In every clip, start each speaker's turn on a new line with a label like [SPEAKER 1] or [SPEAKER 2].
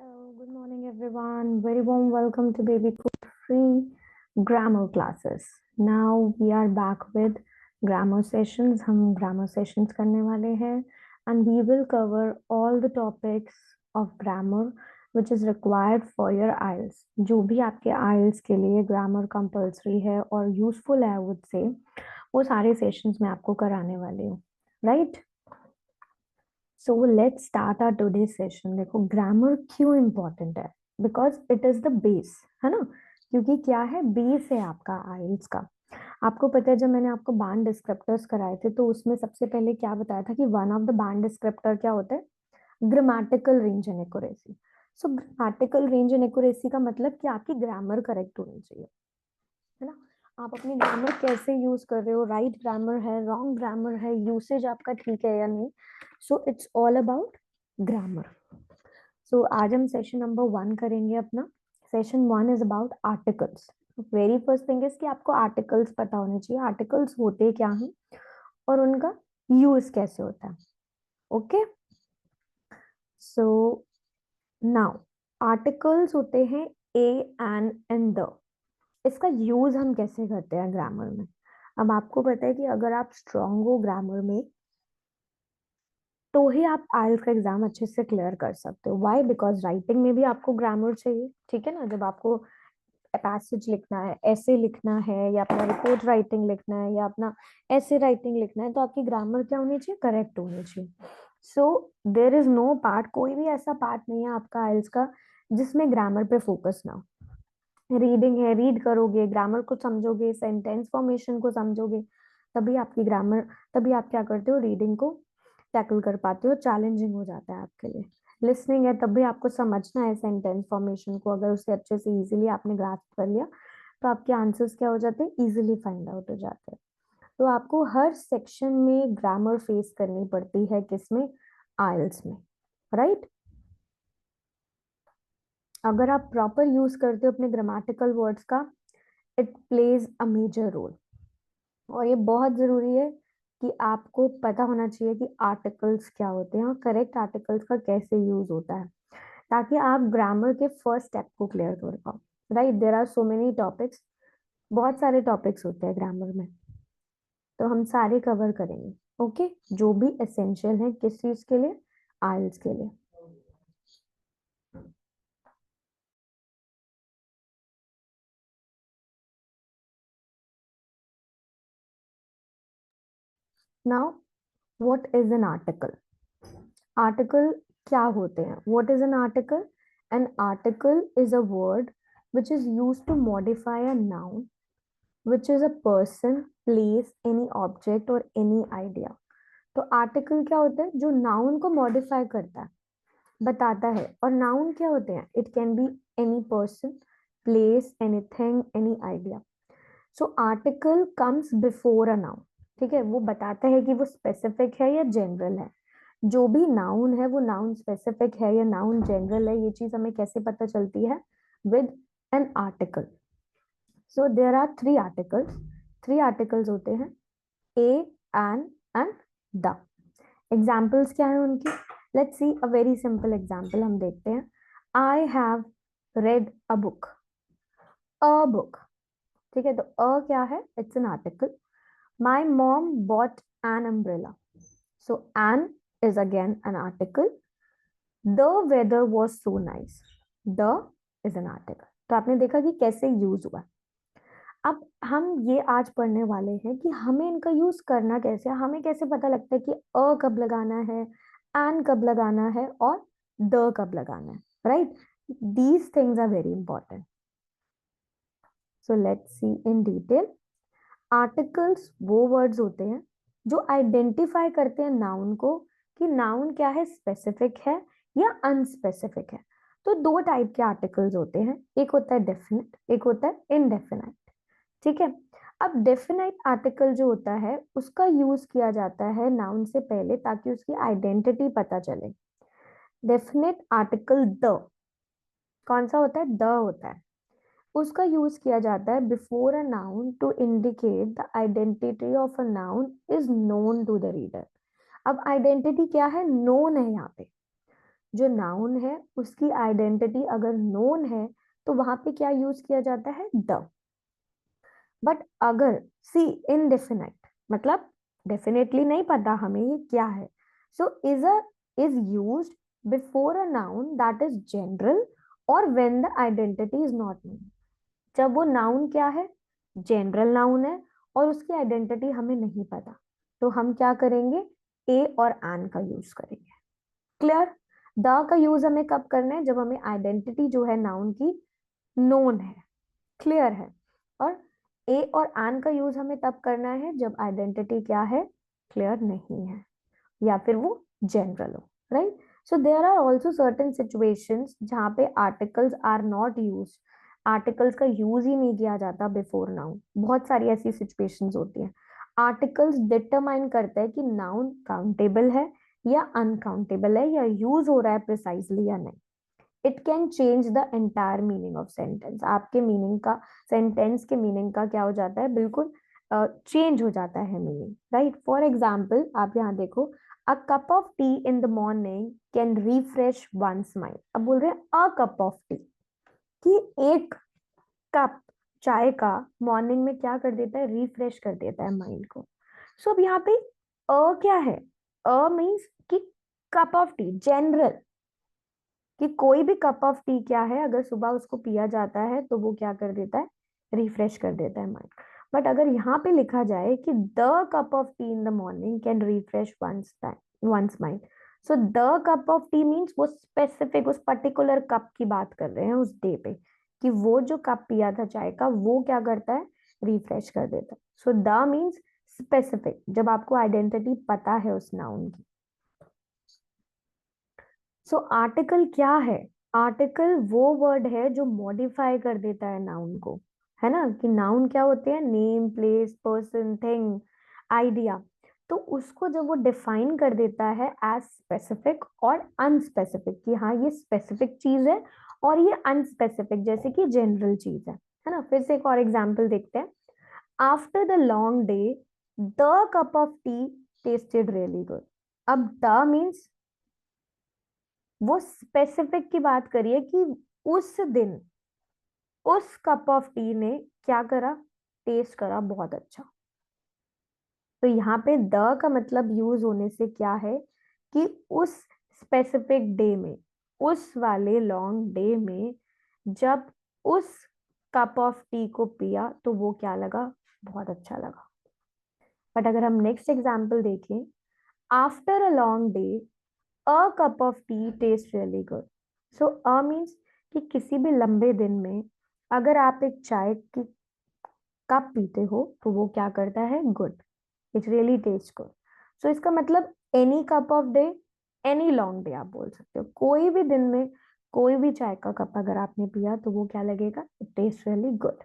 [SPEAKER 1] Hello, good morning everyone. Very warm welcome to Baby Cook Free Grammar Classes. Now we are back with grammar sessions. हम grammar sessions करने वाले हैं and we will cover all the topics of grammar which is required for your IELTS. जो भी आपके IELTS के लिए grammar compulsory है और useful है I would say, वो सारे sessions मैं आपको कराने वाली हूँ, right? So let's start our today session. देखो ग्रामर क्यों इम्पोर्टेंट है, because it is the base, है ना। क्योंकि क्या है, बेस है आपका आइल्स का। आपको पता है जब मैंने आपको बैंड डिस्क्रिप्टर्स कराए थे तो उसमें सबसे पहले क्या बताया था कि one of the band descriptor क्या होता है, grammatical range and accuracy. So grammatical range and accuracy का मतलब कि आपकी ग्रामर करेक्ट होनी चाहिए, है ना। आप अपनी ग्रामर कैसे यूज कर रहे हो, राइट ग्रामर है, रॉन्ग ग्रामर है, यूसेज आपका ठीक है या नहीं। So it's all about grammar. सो आज हम सेशन नंबर 1 करेंगे अपना। Session 1 is about articles. Very first thing is कि आपको आर्टिकल्स पता होने चाहिए, आर्टिकल्स होते क्या हैं और उनका यूज कैसे होता है। ओके, सो नाउ आर्टिकल्स होते हैं ए एन एंड द। इसका यूज हम कैसे करते हैं ग्रामर में। अब आपको पता है कि अगर आप स्ट्रांग हो ग्रामर में तो ही आप आइल्स का एग्जाम अच्छे से क्लियर कर सकते हो। व्हाई? बिकॉज राइटिंग में भी आपको ग्रामर चाहिए, ठीक है ना। जब आपको पैसेज लिखना है, ऐसे लिखना है, या अपना रिपोर्ट राइटिंग लिखना है, या अपना ऐसे राइटिंग लिखना है, तो आपकी ग्रामर क्या होनी चाहिए, करेक्ट होनी चाहिए। सो देर इज नो पार्ट, कोई भी ऐसा पार्ट नहीं है आपका आइल्स का जिसमें ग्रामर पे फोकस ना हो। रीडिंग है, रीड करोगे, ग्रामर को समझोगे, सेंटेंस फॉर्मेशन को समझोगे, तभी आपकी ग्रामर, तभी आप क्या करते हो, रीडिंग को टैकल कर पाते हो। चैलेंजिंग हो जाता है आपके लिए। लिसनिंग है, तब भी आपको समझना है सेंटेंस फॉर्मेशन को। अगर उसे अच्छे से इजीली आपने ग्रास्प कर लिया तो आपके आंसर्स क्या हो जाते हैं, इजीली फाइंड आउट हो जाते हैं। तो आपको हर सेक्शन में ग्रामर फेस करनी पड़ती है, किसमें, आइल्स में, राइट। अगर आप प्रॉपर यूज करते हो अपने ग्रामेटिकल वर्ड्स का, it plays a major role. और ये बहुत जरूरी है कि आपको पता होना चाहिए कि आर्टिकल्स क्या होते हैं और करेक्ट आर्टिकल्स का कैसे यूज होता है, ताकि आप ग्रामर के फर्स्ट स्टेप को क्लियर कर पाओ। Right, there are so many topics, बहुत सारे टॉपिक्स होते हैं ग्रामर में, तो हम सारे कवर करेंगे। ओके, जो भी एसेंशियल है किस चीज के लिए, आइल्स के लिए। Now what is an article. Article क्या होते हैं, what is an article. An article is a word which is used to modify a noun which is a person, place, any object or any idea। तो article क्या होता है, जो noun को modify करता है, बताता है। और नाउन क्या होते हैं, it can be any person, place, anything, any idea. So article comes before a noun, ठीक है। वो बताता है कि वो स्पेसिफिक है या जनरल है। जो भी नाउन है वो नाउन स्पेसिफिक है या नाउन जनरल है, ये चीज हमें कैसे पता चलती है, with an article. So there are three articles होते हैं, a, an and the. Examples क्या है उनकी, let's see a very simple example हम देखते हैं। I have read a book, a book, ठीक है। तो अ क्या है, it's an article. My mom bought an umbrella, so an is again an article. The weather was so nice, the is an article. तो आपने देखा कि कैसे यूज हुआ। अब हम ये आज पढ़ने वाले हैं कि हमें इनका यूज करना कैसे है। हमें कैसे पता लगता है कि अ कब लगाना है, एन कब लगाना है और द कब लगाना है, right. These things are very important. So let's see in detail. Articles वो वर्ड्स होते हैं जो आइडेंटिफाई करते हैं नाउन को, कि नाउन क्या है, स्पेसिफिक है या अनस्पेसिफिक है। तो दो टाइप के आर्टिकल्स होते हैं, एक होता है डेफिनेट, एक होता है इनडेफिनाइट, ठीक है। अब डेफिनाइट आर्टिकल जो होता है उसका यूज किया जाता है नाउन से पहले, ताकि उसकी आइडेंटिटी पता चले। डेफिनेट आर्टिकल द कौन सा होता है, द होता है। उसका यूज किया जाता है before a noun to indicate the identity of a noun is known to the reader. अब आइडेंटिटी क्या है, नोन है यहाँ पे। जो नाउन है उसकी आइडेंटिटी अगर नोन है तो वहां पे क्या यूज किया जाता है, द। बट अगर सी इनडेफिनाइट मतलब डेफिनेटली नहीं पता हमें ये क्या है, so is used before a noun that is general और when the identity is not known. जब वो नाउन क्या है, जनरल नाउन है और उसकी आइडेंटिटी हमें नहीं पता, तो हम क्या करेंगे, ए और एन का यूज करेंगे। क्लियर। द का यूज हमें कब करना है, जब हमें आइडेंटिटी जो है नाउन की नोन है। क्लियर है। और ए और एन का यूज हमें तब करना है जब आइडेंटिटी क्या है, क्लियर नहीं है या फिर वो जनरल हो, right. So there are also certain situations जहाँ पे articles are not use, articles का यूज ही नहीं किया जाता बिफोर नाउन। बहुत सारी ऐसी सिचुएशंस होती हैं। आर्टिकल्स डिटरमाइन करता है कि नाउन काउंटेबल है या अनकाउंटेबल है, या यूज हो रहा है प्रिसाइजली या नहीं। It can change the entire meaning of sentence. आपके मीनिंग का, सेंटेंस के मीनिंग का क्या हो जाता है, बिल्कुल चेंज हो जाता है मीनिंग, राइट। फॉर एग्जाम्पल आप यहाँ देखो, a cup of T in the morning can refresh once mind. अब बोल रहे हैं अ कप ऑफ टी, कि एक कप चाय का मॉर्निंग में क्या कर देता है, रिफ्रेश कर देता है माइंड को। सो अब यहाँ पे अ क्या है, अ मीन्स कि कप ऑफ टी जनरल, कि कोई भी कप ऑफ टी क्या है, अगर सुबह उसको पिया जाता है तो वो क्या कर देता है, रिफ्रेश कर देता है माइंड। बट अगर यहाँ पे लिखा जाए कि the cup of T in the morning can refresh once mind, so the cup of T means वो स्पेसिफिक उस पर्टिकुलर कप की बात कर रहे हैं उस डे पे, कि वो जो कप पिया था चाय का वो क्या करता है, रिफ्रेश कर देता है। सो द मीन्स स्पेसिफिक, जब आपको आइडेंटिटी पता है उस नाउन की। सो आर्टिकल क्या है, आर्टिकल वो वर्ड है जो मॉडिफाई कर देता है नाउन को, है ना। कि नाउन क्या होते हैं, name, place, person, thing, idea. तो उसको जब वो डिफाइन कर देता है एज स्पेसिफिक और अनस्पेसिफिक, कि हाँ ये स्पेसिफिक चीज है और ये अनस्पेसिफिक जैसे कि जनरल चीज है ना। फिर से एक और एग्जांपल देखते हैं। After the long day the cup of T tested really good. अब द मीन्स वो स्पेसिफिक की बात करिए कि उस दिन उस कप ऑफ टी ने क्या करा, टेस्ट करा बहुत अच्छा। तो यहाँ पे द का मतलब यूज होने से क्या है, कि उस स्पेसिफिक डे में, उस वाले लॉन्ग डे में जब उस कप ऑफ टी को पिया तो वो क्या लगा, बहुत अच्छा लगा। बट अगर हम नेक्स्ट एग्जाम्पल देखें, after a long day a cup of T test really good. So a means कि किसी भी लंबे दिन में अगर आप एक चाय की कप पीते हो तो वो क्या करता है, good, it really taste good. So इसका मतलब any cup of day, any long day आप बोल सकते हो। कोई भी दिन में कोई भी चाय का कप अगर आपने पिया तो वो क्या लगेगा, इट टेस्ट रियली गुड।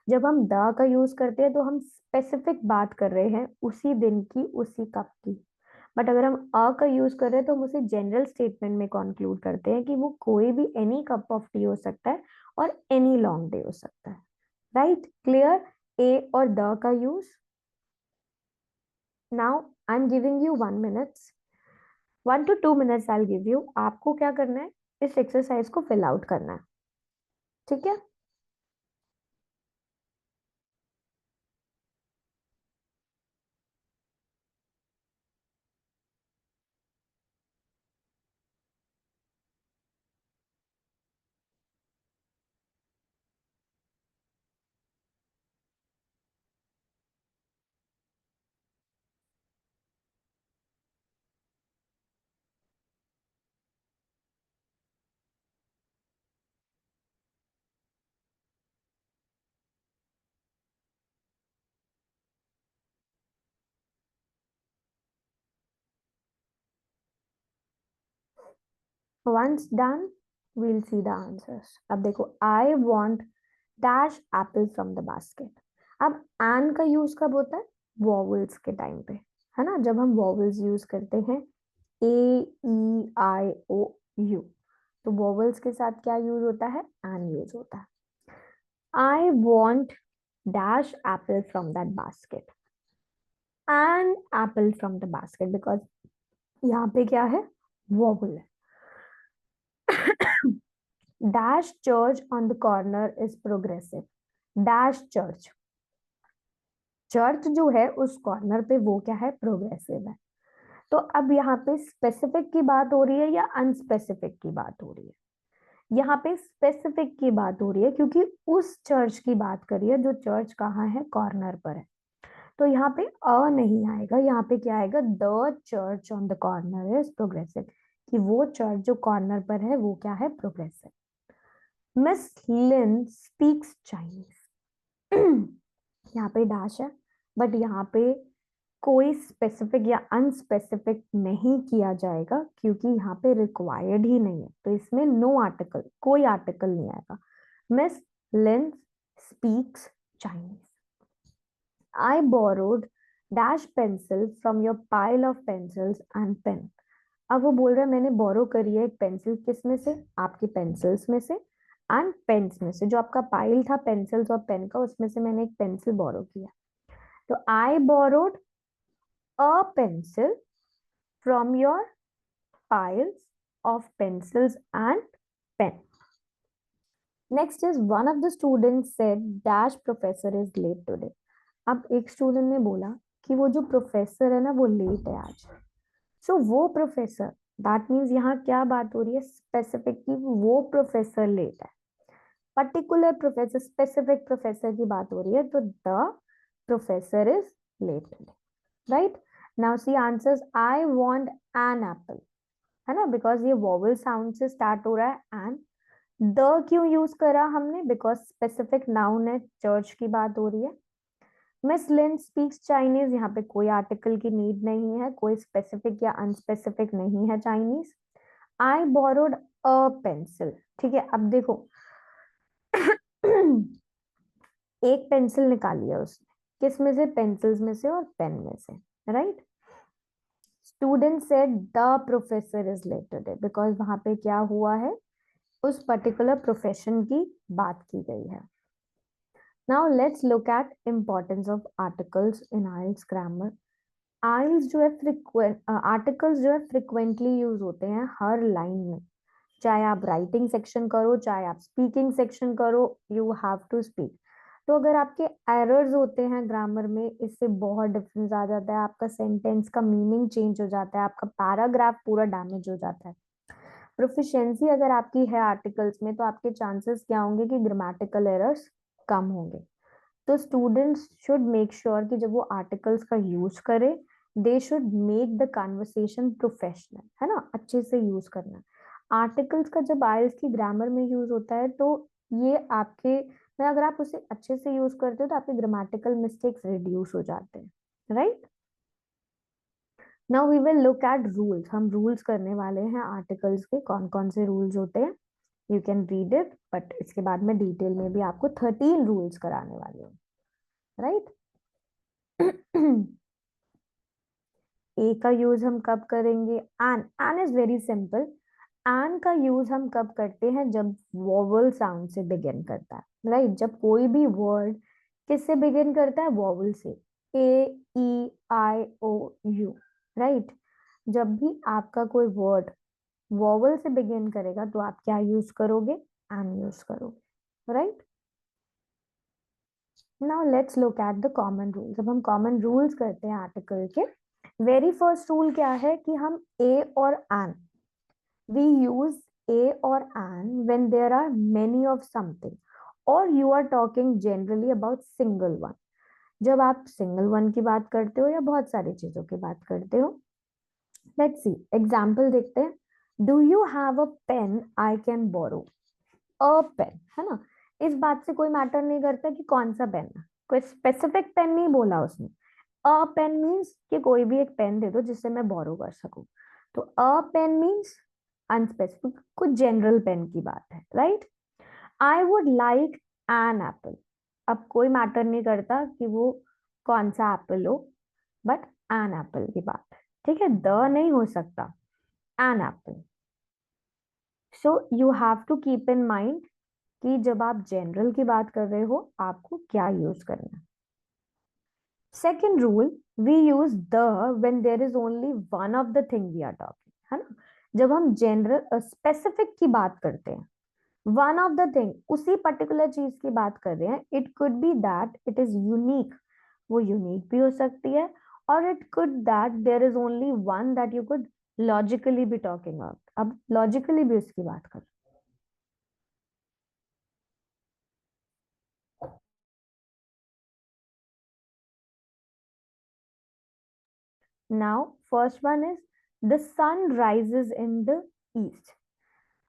[SPEAKER 1] जब हम द का यूज करते हैं तो हम स्पेसिफिक बात कर रहे हैं उसी दिन की, उसी कप की। बट अगर हम अ का यूज कर रहे हैं तो हम उसे जनरल स्टेटमेंट में कंक्लूड करते हैं कि वो कोई भी एनी कप ऑफ टी हो सकता है और एनी लॉन्ग डे हो सकता है, राइट। क्लियर। ए और द का use. Now I am giving you 1 minute, 1 to 2 minutes I give you. आपको क्या करना है, इस एक्सरसाइज को फिल आउट करना है, ठीक है। Once done we'll see the answers. अब देखो, I want dash apple from the basket. अब एन का यूज कब होता है, वॉवल्स के टाइम पे, है ना। जब हम वॉवल्स यूज करते हैं, ए, ई, आई, ओ, यू, तो वॉवल्स के साथ क्या यूज होता है, एन यूज होता है। I want dash apple from that basket, an apple from the basket, because यहाँ पे क्या है, वॉवल है। Dash church on the corner is progressive. Dash church, church जो है उस कॉर्नर पे वो क्या है, प्रोग्रेसिव है। तो अब यहाँ पे स्पेसिफिक की बात हो रही है या अनस्पेसिफिक की बात हो रही है? यहाँ पे स्पेसिफिक की बात हो रही है क्योंकि उस चर्च की बात करी है जो चर्च कहाँ है, कॉर्नर पर है। तो यहाँ पे अ नहीं आएगा, यहाँ पे क्या आएगा, the church on the corner is progressive, कि वो चर्च जो कॉर्नर पर है वो क्या है, progressive. Miss Lin speaks Chinese. यहाँ पे डैश है, बट यहाँ पे कोई स्पेसिफिक या अनस्पेसिफिक नहीं किया जाएगा क्योंकि यहाँ पे रिक्वायर्ड ही नहीं है, तो इसमें नो आर्टिकल, कोई आर्टिकल नहीं आएगा। Miss Lin speaks Chinese. I borrowed dash pencil from your pile of pencils and pen. अब वो बोल रहा है मैंने बोरो करी है एक पेंसिल, किस में से, आपकी पेंसिल्स में से, एंड पेन्स में से, जो आपका पाइल था पेंसिल्स और पेन का उसमें से मैंने एक पेंसिल बोरो किया। तो I borrowed a pencil from your piles of pencils and pen. Next is one of the students said dash professor is late today. अब एक स्टूडेंट ने बोला कि वो जो प्रोफेसर है ना वो लेट है आज। सो वो प्रोफेसर, दैट मीन्स यहाँ क्या बात हो रही है, स्पेसिफिक की, वो प्रोफेसर लेट है। पर्टिकुलर प्रोफेसर, स्पेसिफिक प्रोफेसर की बात हो रही है, तो the professor is late today, right. Now see answers, I want an apple, है ना, बिकॉज ये वोवेल साउंड से स्टार्ट हो रहा है। एंड द क्यों यूज करा हमने, बिकॉज स्पेसिफिक नाउन है, चर्च की बात हो रही है। मिस लिन स्पीक्स चाइनीज, यहाँ पे कोई आर्टिकल की नीड नहीं है, कोई स्पेसिफिक या अनस्पेसिफिक नहीं है Chinese. I borrowed a pencil, ठीक है। अब देखो एक पेंसिल निकाली है उसने, किस में से, पेंसिल्स में से और पेन में से, right. Student said the professor is late today, because वहां पे क्या हुआ है, उस पर्टिकुलर प्रोफेशन की बात की गई है। Now let's look at importance of articles in IELTS grammar. IELTS जो है फ्रिक्वेंट, आर्टिकल्स जो है फ्रिक्वेंटली यूज होते हैं हर लाइन में, चाहे आप राइटिंग सेक्शन करो चाहे आप स्पीकिंग सेक्शन करो, यू हैव टू स्पीक। तो अगर आपके एरर्स होते हैं ग्रामर में, इससे बहुत डिफरेंस आ जाता है, आपका सेंटेंस का मीनिंग चेंज हो जाता है, आपका पैराग्राफ पूरा डैमेज हो जाता है। प्रोफिशिएंसी अगर आपकी है आर्टिकल्स में, तो आपके चांसेस क्या होंगे कि ग्रामेटिकल एरर्स कम होंगे। तो स्टूडेंट्स शुड मेक श्योर कि जब वो आर्टिकल्स का यूज करे, they should make the conversation professional, है ना, अच्छे से यूज करना। आर्टिकल्स का जब आइल्स की ग्रामर में यूज होता है तो ये आपके, मैं अगर आप उसे अच्छे से यूज करते हो तो आपके ग्रामेटिकल मिस्टेक्स रिड्यूस हो जाते हैं, right. Now we will look at rules, हम रूल्स करने वाले हैं आर्टिकल्स के, कौन कौन से रूल्स होते हैं, you can read it, but इसके बाद में डिटेल में भी आपको 13 रूल्स कराने वाले हूँ, राइट। ए का यूज हम कब करेंगे, an, an is very simple. An का यूज हम कब करते हैं, जब वोवल साउंड से बिगिन करता है, राइट। जब कोई भी वर्ड किससे बिगिन करता है, वोवल से, ए, ई, आई, ओ, यू, राइट। जब भी आपका कोई वर्ड वोवल से बिगिन करेगा तो आप क्या यूज करोगे, एन यूज करोगे, right. Now let's look at the common rules. अब हम कॉमन रूल्स करते हैं आर्टिकल के। वेरी फर्स्ट रूल क्या है कि हम ए और एन, वी यूज ए और an when there are many of something और you are talking generally about single one. जब आप सिंगल वन की बात करते हो या बहुत सारी चीजों की बात करते हो। लेट्स सी एग्जांपल देखते हैं। Do you have a pen I can borrow, a pen, है ना। इस बात से कोई मैटर नहीं करता कि कौन सा पेन है, कोई स्पेसिफिक पेन नहीं बोला उसने। अ पेन मीन्स कि कोई भी एक पेन दे दो जिससे मैं बोरो कर सकूं। तो अ पेन मीन्स अनस्पेसिफिक, कुछ जनरल पेन की बात है, right. I would like an apple, अब कोई मैटर नहीं करता कि वो कौन सा एप्पल हो, बट एन एप्पल की बात है, ठीक है, द नहीं हो सकता, an apple. So you have to keep in mind कि जब आप जनरल की बात कर रहे हो आपको क्या यूज करना है। Second rule, we use the when there is only one of the thing we are talking, है ना। जब हम जनरल स्पेसिफिक की बात करते हैं, वन ऑफ द थिंग, उसी पर्टिकुलर चीज की बात कर रहे हैं, it could be that it is unique, वो यूनिक भी हो सकती है, और it could that there is only one that you could logically be talking about. अब लॉजिकली भी उसकी बात कर। Now first one is the sun rises in the east.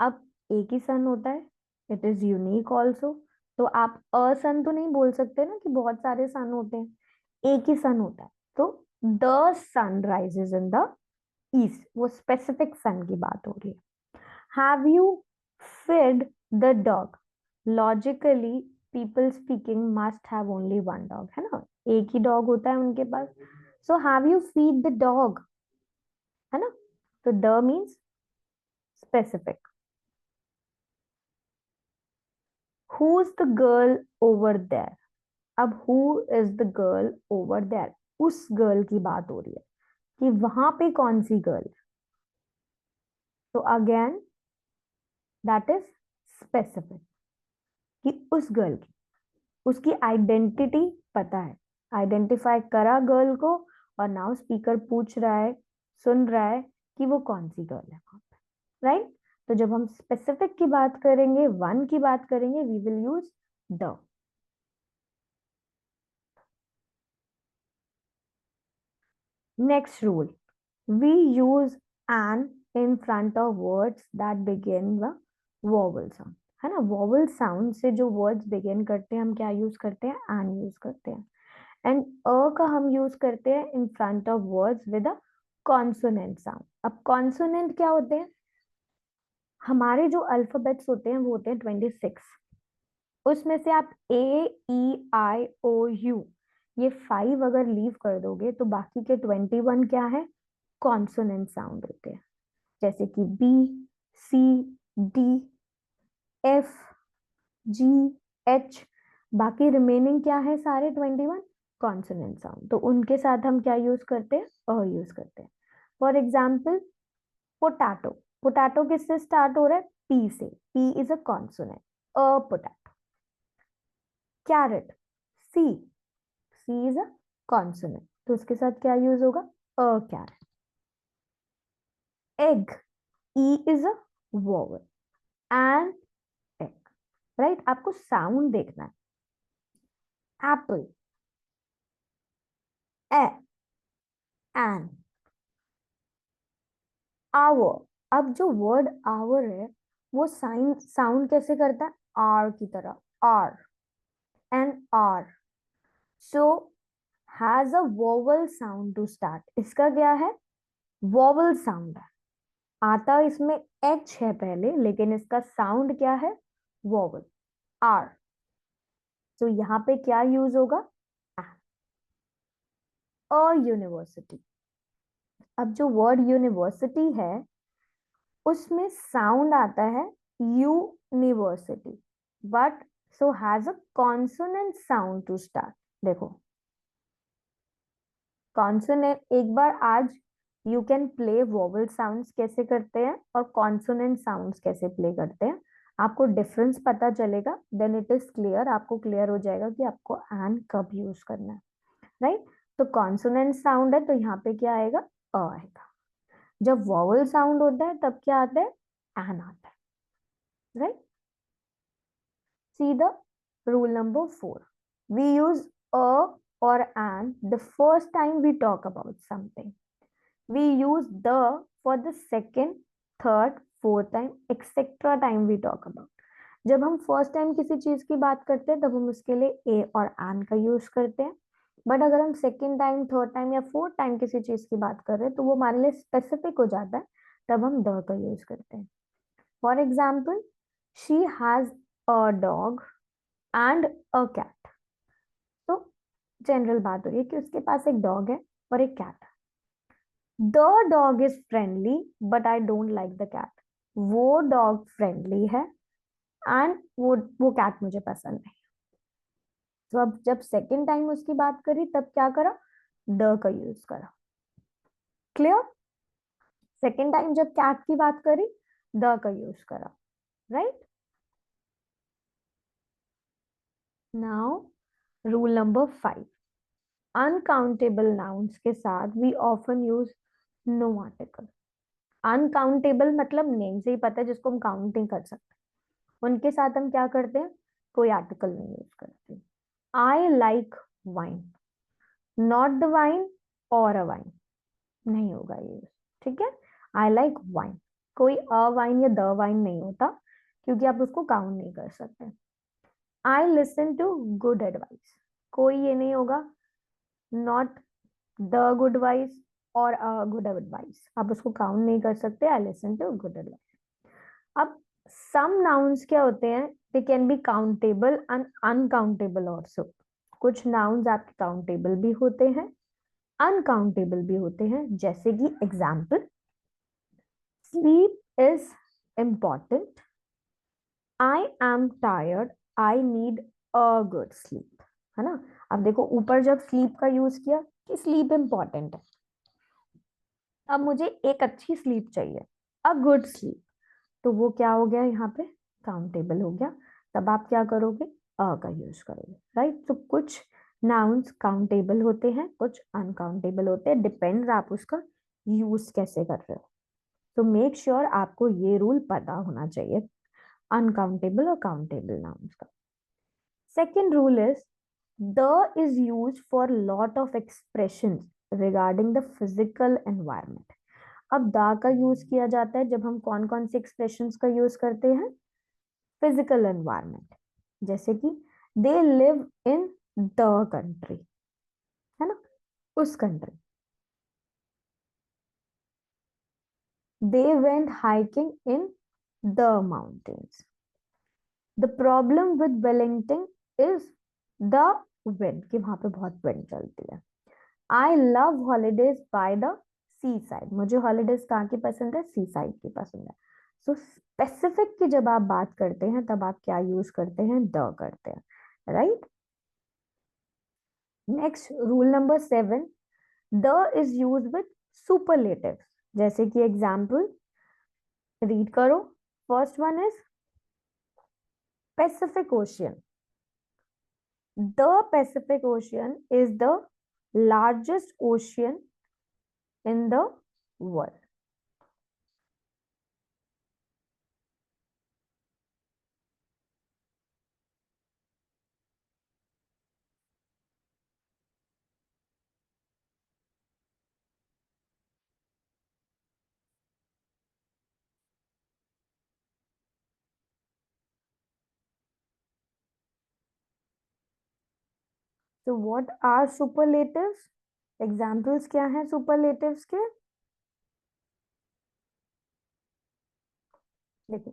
[SPEAKER 1] अब एक ही सन होता है, इट इज यूनिक ऑल्सो, तो आप अ सन तो नहीं बोल सकते ना कि बहुत सारे सन होते हैं, एक ही सन होता है, तो the sun rises in the east, वो स्पेसिफिक सन की बात हो रही है। Have you fed the dog? Logically people speaking must have only one dog, है ना, एक ही डॉग होता है उनके पास, so have you feed the dog, है ना, तो the means specific. Who is the girl over there? अब who is the girl over there, उस गर्ल की बात हो रही है कि वहां पे कौन सी गर्ल है, तो अगेन दैट इज स्पेसिफिक, कि उस गर्ल की, उसकी आइडेंटिटी पता है, आइडेंटिफाई करा गर्ल को, और नाउ स्पीकर पूछ रहा है, सुन रहा है कि वो कौन सी गर्ल है वहां पे, राइट। तो जब हम स्पेसिफिक की बात करेंगे, वन की बात करेंगे, we will use the. Next rule, we use an in front of words that begin the vowel sound, है ना, vowel sound से जो words begin करते हैं हम क्या यूज करते हैं, an यूज करते हैं, एंड अ का हम यूज करते हैं in front of words with a consonant sound. अब कॉन्सोनेंट क्या होते हैं, हमारे जो अल्फाबेट्स होते हैं वो होते हैं 26, उसमें से आप ए ई आई ओ यू ये 5 अगर लीव कर दोगे तो बाकी के 21 क्या है, कॉन्सोनेंट साउंड होते हैं, जैसे कि बी, सी, डी, एफ, जी, एच, बाकी रिमेनिंग क्या है सारे 21 कॉन्सोनेंट साउंड, तो उनके साथ हम क्या यूज करते हैं, अ यूज करते हैं। फॉर एग्जाम्पल पोटैटो, पोटैटो किससे स्टार्ट हो रहा है, पी से, P is a consonant, a potato. Carrot, C, C is a consonant, तो उसके साथ क्या यूज होगा, a carrot. Egg, E is a vowel, and egg, right, आपको साउंड देखना है। Apple, A, an, hour. अब जो वर्ड आवर है वो साइन साउंड कैसे करता है, आर की तरह, hour, an hour, so has a vowel sound to start, इसका क्या है, वोवल साउंड है, आता इसमें एच है पहले, लेकिन इसका साउंड क्या है, वोवल, आर, तो यहाँ पे क्या यूज होगा, अ यूनिवर्सिटी। अब जो वर्ड यूनिवर्सिटी है उसमें साउंड आता है university, but so has a consonant sound to start. देखो कॉन्सोनेंट, एक बार आज you can play vowel sounds कैसे करते हैं और कॉन्सोनेंट साउंड्स कैसे प्ले करते हैं, आपको डिफरेंस पता चलेगा, देन इट इज क्लियर, आपको क्लियर हो जाएगा कि आपको एन कब यूज करना है, राइट। तो कॉन्सोनेंट साउंड है तो यहाँ पे क्या आएगा, अ आएगा। जब वोवल साउंड होता है तब क्या आता है, एन आता है, right. See the rule number 4. We use a or an the first time we talk about something. We use the for the second, third, fourth time, etc. time we talk about. जब हम first time किसी चीज की बात करते हैं तब हम उसके लिए ए और एन का यूज करते हैं, बट अगर हम सेकेंड टाइम, थर्ड टाइम या फोर्थ टाइम किसी चीज की बात कर रहे हैं तो वो हमारे लिए स्पेसिफिक हो जाता है, तब हम द का यूज करते हैं। For example, she has a dog and a cat, तो जनरल बात हो रही है कि उसके पास एक डॉग है और एक कैट है। The dog is friendly but I don't like the cat, वो डॉग फ्रेंडली है एंड वो कैट मुझे पसंद नहीं। तो अब जब सेकेंड टाइम उसकी बात करी तब क्या करा, द का यूज करा। क्लियर। सेकेंड टाइम जब कैट की बात करी, द का यूज करा, right. Now rule number 5, uncountable nouns के साथ we often use no article. Uncountable मतलब नेम से ही पता है, जिसको हम काउंट नहीं कर सकते, उनके साथ हम क्या करते हैं, कोई आर्टिकल नहीं यूज करते। आई like wine, not the wine और अ वाइन, नहीं होगा ये, ठीक है। आई लाइक वाइन, कोई अ वाइन या द वाइन नहीं होता, क्योंकि आप उसको काउंट नहीं कर सकते। I listen to good advice, कोई ये नहीं होगा, नॉट द गुड वाइस और अ गुड एडवाइस, आप उसको काउंट नहीं कर सकते। I listen to good advice. अब सम नाउन्स क्या होते हैं, they can be countable and uncountable also. कुछ नाउन्स आपके काउंटेबल भी होते हैं, अनकाउंटेबल भी होते हैं। जैसे कि example, sleep is important, I am tired, I need a good sleep, है ना। अब देखो ऊपर जब स्लीप का यूज किया कि स्लीप इम्पॉर्टेंट है, अब मुझे एक अच्छी स्लीप चाहिए, अ गुड स्लीप, तो वो क्या हो गया यहाँ पे, काउंटेबल हो गया। तब आप क्या करोगे, अ का यूज करोगे, राइट। तो कुछ नाउन्स काउंटेबल होते हैं, कुछ अनकाउंटेबल होते हैं, डिपेंड्स आप उसका यूज कैसे कर रहे हो। तो मेक श्योर आपको ये रूल पता होना चाहिए अनकाउंटेबल और काउंटेबल नाउन्स का। Second rule is the is use for lot of expression regarding the physical environment. अब द का यूज किया जाता है जब हम कौन कौन से एक्सप्रेशंस का यूज करते हैं, फिजिकल एनवायरमेंट, जैसे कि they live in the country, है ना, उस country. They went hiking in the mountains. The problem with Wellington is the wind, कि वहां पे बहुत विंड चलती है। I love holidays by the sea side, मुझे हॉलीडेज कहाँ की पसंद है, सी साइड की पसंद है। सो स्पेसिफिक की जब आप बात करते हैं तब आप क्या यूज करते हैं, द करते हैं, right. Next rule number 7, the is use with superlatives. जैसे कि एग्जाम्पल रीड करो, first one is Pacific ocean, the Pacific Ocean is the largest ocean in the world. तो व्हाट आर सुपरलेटिव्स, एग्जाम्पल्स क्या हैं superlatives के, देखो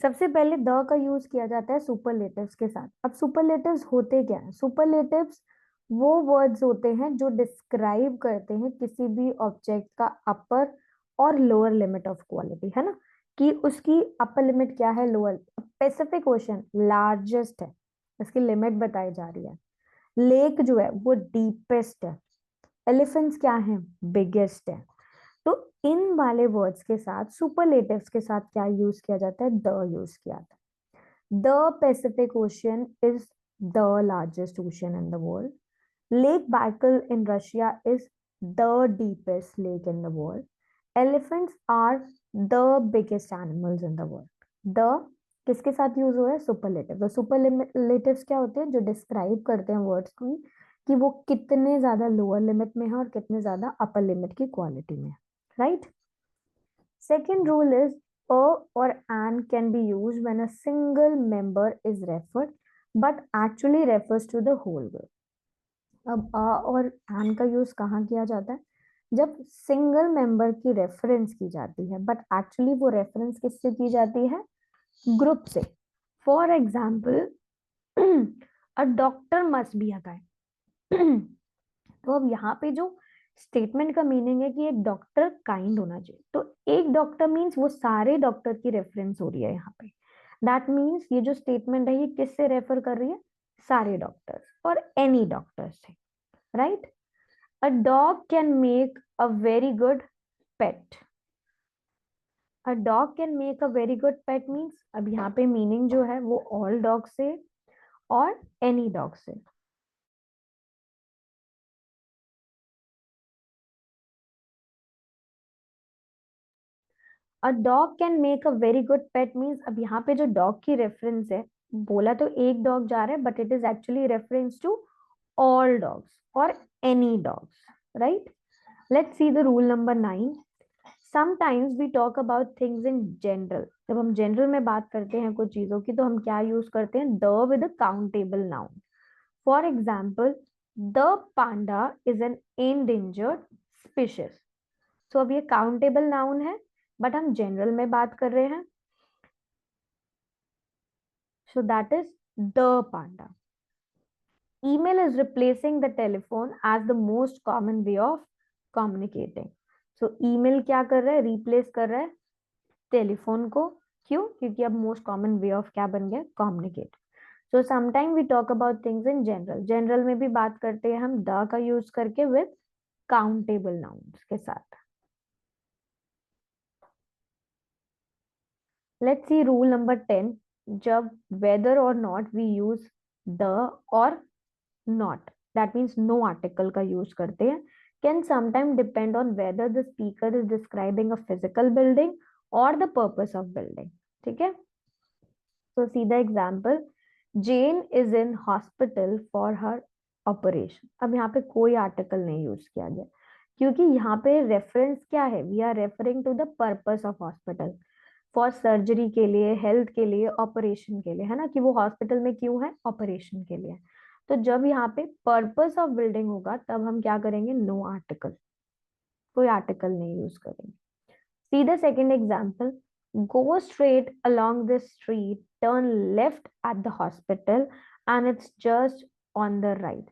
[SPEAKER 1] सबसे पहले द का यूज किया जाता है सुपरलेटिव्स के साथ। अब सुपरलेटिव्स होते क्या है, सुपरलेटिव्स वो वर्ड्स होते हैं जो डिस्क्राइब करते हैं किसी भी ऑब्जेक्ट का अपर और लोअर लिमिट ऑफ क्वालिटी, है ना, कि उसकी अपर लिमिट क्या है, लोअर। पैसिफिक ओशन लार्जेस्ट है, इसकी लिमिट बताई जा रही है। लेक जो है वो डीपेस्ट है। एलिफेंट्स क्या है, बिगेस्ट है। तो इन वाले वर्ड्स के साथ सुपरलेटिव्स के साथ क्या यूज किया जाता है, द यूज किया जाता है। The Pacific Ocean is the largest ocean in the world. Lake Baikal in Russia is the deepest lake in the world. Elephants are the biggest animals in the world. The किसके साथ use हो रहा है, superlative. तो superlatives क्या होते हैं, जो डिस्क्राइब करते हैं वर्ड्स को कि वो कितने ज्यादा लोअर लिमिट में है और कितने ज्यादा अपर लिमिट की क्वालिटी में है, right. Second rule is a or an can be used when a single member is referred but actually refers to the whole group. अब a और an का यूज कहाँ किया जाता है, जब सिंगल मेंबर की रेफरेंस की जाती है बट एक्चुअली वो रेफरेंस किससे की जाती है, ग्रुप से। For example a doctor must be a guy. तो अब यहाँ पे जो स्टेटमेंट का मीनिंग है कि एक डॉक्टर काइंड होना चाहिए, तो एक डॉक्टर मीन्स वो सारे डॉक्टर की रेफरेंस हो रही है यहाँ पे। दैट मीन्स ये जो स्टेटमेंट है ये किससे रेफर कर रही है, सारे डॉक्टर्स और एनी डॉक्टर्स से, right. A dog can make a very good pet, a dog can make a very good pet means, अब यहाँ पे मीनिंग जो है वो ऑल डॉग से और एनी डॉग से। A dog can make a very good pet means, अब यहाँ पे जो डॉग की रेफरेंस है, बोला तो एक डॉग जा रहा है but it is actually reference to all dogs or any dogs, right? Let's see the rule number 9. Sometimes we talk about things in general. जब हम जनरल में बात करते हैं कुछ चीजों की तो हम क्या यूज करते हैं? the with a countable noun. For example, the panda is an endangered species. So अब ये countable noun है बट हम जनरल में बात कर रहे हैं, so that is the panda. Email is replacing the telephone as the most common way of communicating. So email क्या कर रहा है? replace कर रहा है टेलीफोन को। क्यों? क्योंकि अब मोस्ट कॉमन वे ऑफ क्या बन गया? Communicate. So sometime we talk about things in general, general में भी बात करते हैं हम द का यूज करके विद काउंटेबल नाउन्स के साथ। Let's see rule number 10। जब वेदर और नॉट वी यूज द और not, that means no article का यूज करते हैं, can sometime depend on whether the speaker is describing a physical building और द पर्पस ऑफ बिल्डिंग। ठीक है, तो सीधा example, Jane is in hospital for her operation. अब यहाँ पे कोई आर्टिकल नहीं यूज किया गया क्योंकि यहाँ पे रेफरेंस क्या है? We are referring to the purpose of hospital, for surgery के लिए, हेल्थ के लिए, ऑपरेशन के लिए, है ना, कि वो हॉस्पिटल में क्यों है? ऑपरेशन के लिए। तो जब यहाँ पे पर्पस ऑफ बिल्डिंग होगा तब हम क्या करेंगे? नो आर्टिकल, कोई आर्टिकल नहीं यूज करेंगे। See the second example. Go straight along this street, turn left at the hospital, and it's just on the right.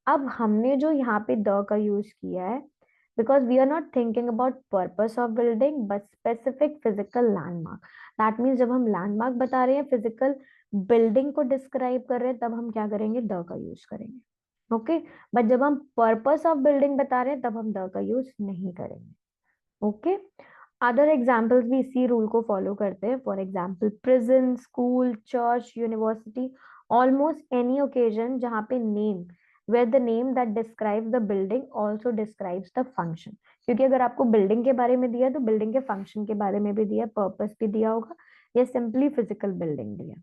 [SPEAKER 1] अब हमने जो यहाँ पे द का यूज किया है, because we are not thinking about purpose of building but specific physical landmark. That means जब हम लैंडमार्क बता रहे हैं, फिजिकल बिल्डिंग को डिस्क्राइब कर रहे हैं, तब हम क्या करेंगे? द का यूज करेंगे। ओके, बट जब हम पर्पस ऑफ बिल्डिंग बता रहे हैं तब हम द का यूज नहीं करेंगे। ओके, अदर एग्जाम्पल्स भी इसी रूल को फॉलो करते हैं। For example, prison, school, church, university, almost any occasion जहाँ पे name, where the name that describes the building also describes the function। क्योंकि अगर आपको बिल्डिंग के बारे में दिया तो बिल्डिंग के फंक्शन के बारे में भी दिया, पर्पस भी दिया होगा, या सिंपली फिजिकल बिल्डिंग दिया।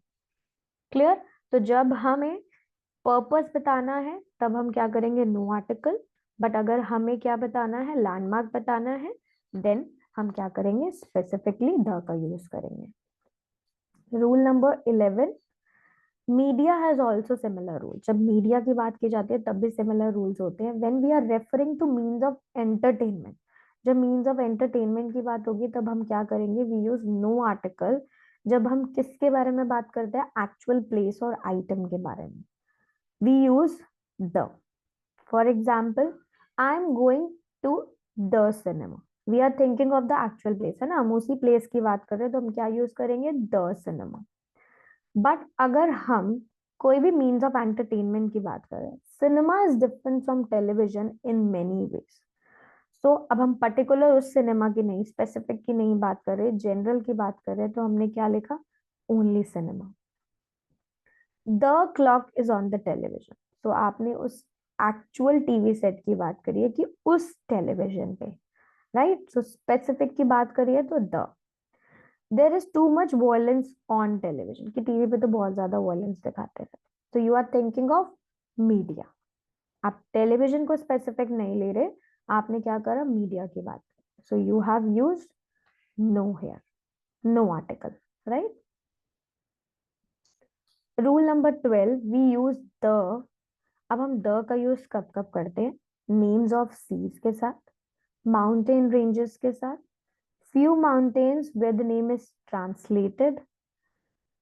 [SPEAKER 1] क्लियर? तो जब हमें पर्पस बताना है तब हम क्या करेंगे? No article. बट अगर हमें क्या बताना है? लैंडमार्क बताना है, देन हम क्या करेंगे? स्पेसिफिकली द का यूज करेंगे। Rule number 11, media has also similar rule. जब मीडिया की बात की जाती है तब भी सिमिलर रूल्स होते हैं। When we are referring to means of entertainment, जब मीन्स ऑफ एंटरटेनमेंट की बात होगी तब हम क्या करेंगे? We use no article. जब हम किसके बारे में बात करते हैं? एक्चुअल प्लेस और आइटम के बारे में, we use the. For example, I am going to the cinema, we are thinking of the actual place, है ना, हम उसी प्लेस की बात कर रहे हैं तो हम क्या यूज करेंगे? The cinema. बट अगर हम कोई भी मीन्स ऑफ एंटरटेनमेंट की बात करें, cinema is different from television in many ways. So अब हम पर्टिकुलर उस सिनेमा की नहीं, स्पेसिफिक की नहीं बात कर रहे, जनरल की बात कर रहे हैं, तो हमने क्या लिखा? Only cinema. The clock is on the television, तो आपने उस एक्चुअल टीवी सेट की बात करी है कि उस टेलीविजन पे, राइट? सो स्पेसिफिक की बात करिए तो the. There is too much violence on television, कि टीवी पे तो बहुत ज्यादा वॉयलेंस दिखाते हैं, तो you are thinking of media. आप टेलीविजन को स्पेसिफिक नहीं ले रहे, आपने क्या करा? मीडिया की बात। So you have used no here, no article, right? Rule number 12, we use the. अब हम द का यूज कब कब करते हैं? नेम्स ऑफ सीज के साथ, माउंटेन रेंजेस के साथ, few mountains where the name is translated,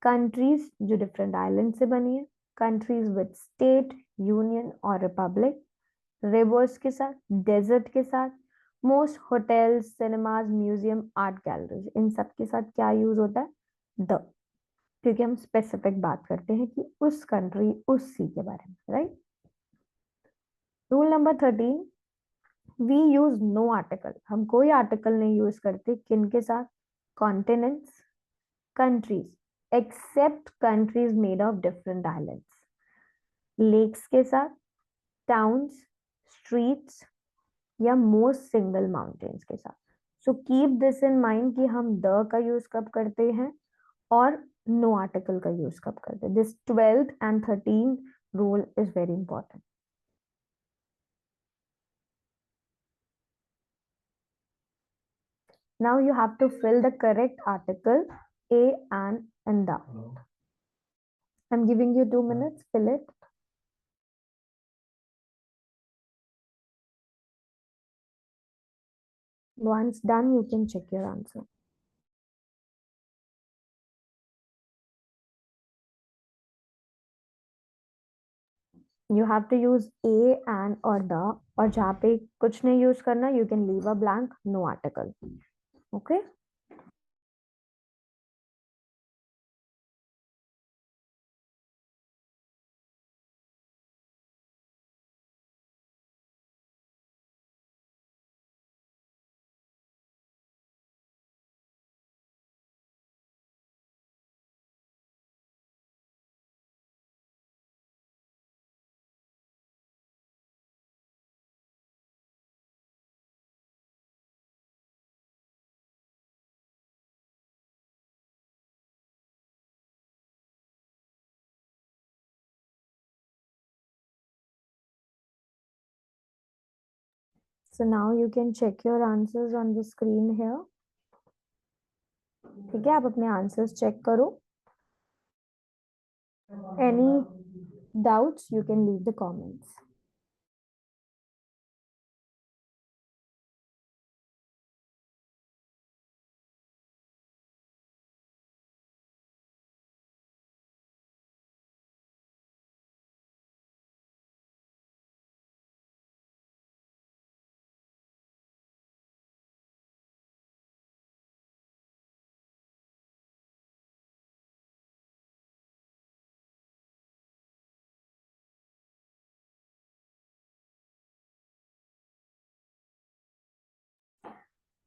[SPEAKER 1] countries जो different islands से बनी है, countries with state, union और republic, rivers के साथ, desert के साथ, most hotels, cinemas, museum, art galleries, इन सब के साथ क्या यूज होता है? द, क्योंकि हम स्पेसिफिक बात करते हैं कि उस कंट्री, उस सी के बारे में, राइट? Rule number 13, we use no article. हम कोई आर्टिकल नहीं यूज करते, किन के साथ? continents, countries, except countries made of different islands. Lakes के साथ, towns, streets या most single mountains के साथ. So keep this in mind कि हम the का यूज कब करते हैं और no article का यूज कब करते हैं. This 12th and 13th rule is very important. Now you have to fill the correct article a and the. I'm giving you 2 minutes, fill it. Once done, you can check your answer. You have to use a and or the, और जहाँ पे कुछ नहीं use करना, you can leave a blank, no article. Okay? So now you can check your answers on the screen here. ठीक है, आप अपने answers check करो. Any doubts, you can leave the comments.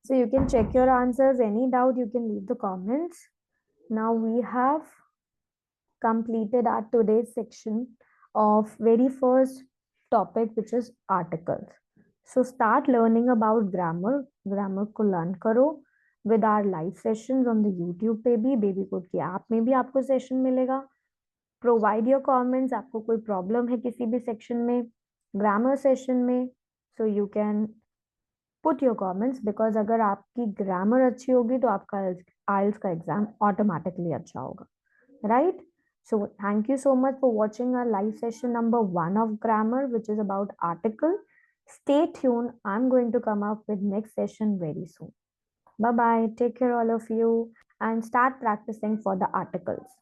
[SPEAKER 1] So you can check your answers. Any doubt, you can leave the comments. Now we have completed our today's section of very first topic, which is articles. So start learning about grammar. Grammar को learn करो with our live sessions on the YouTube पे भी, baby code की app में भी आपको session मिलेगा. Provide your comments. आपको कोई प्रॉब्लम है किसी भी सेक्शन में, ग्रामर सेशन में, so you can put your comments, because अगर आपकी ग्रामर अच्छी होगी तो आपका IELTS का एग्जाम ऑटोमेटिकली अच्छा होगा, right? So thank you so much for watching our live session number 1 of grammar, which is about article. Stay tuned. I'm going to come up with next session very soon. Bye bye. Take care all of you and start practicing for the articles.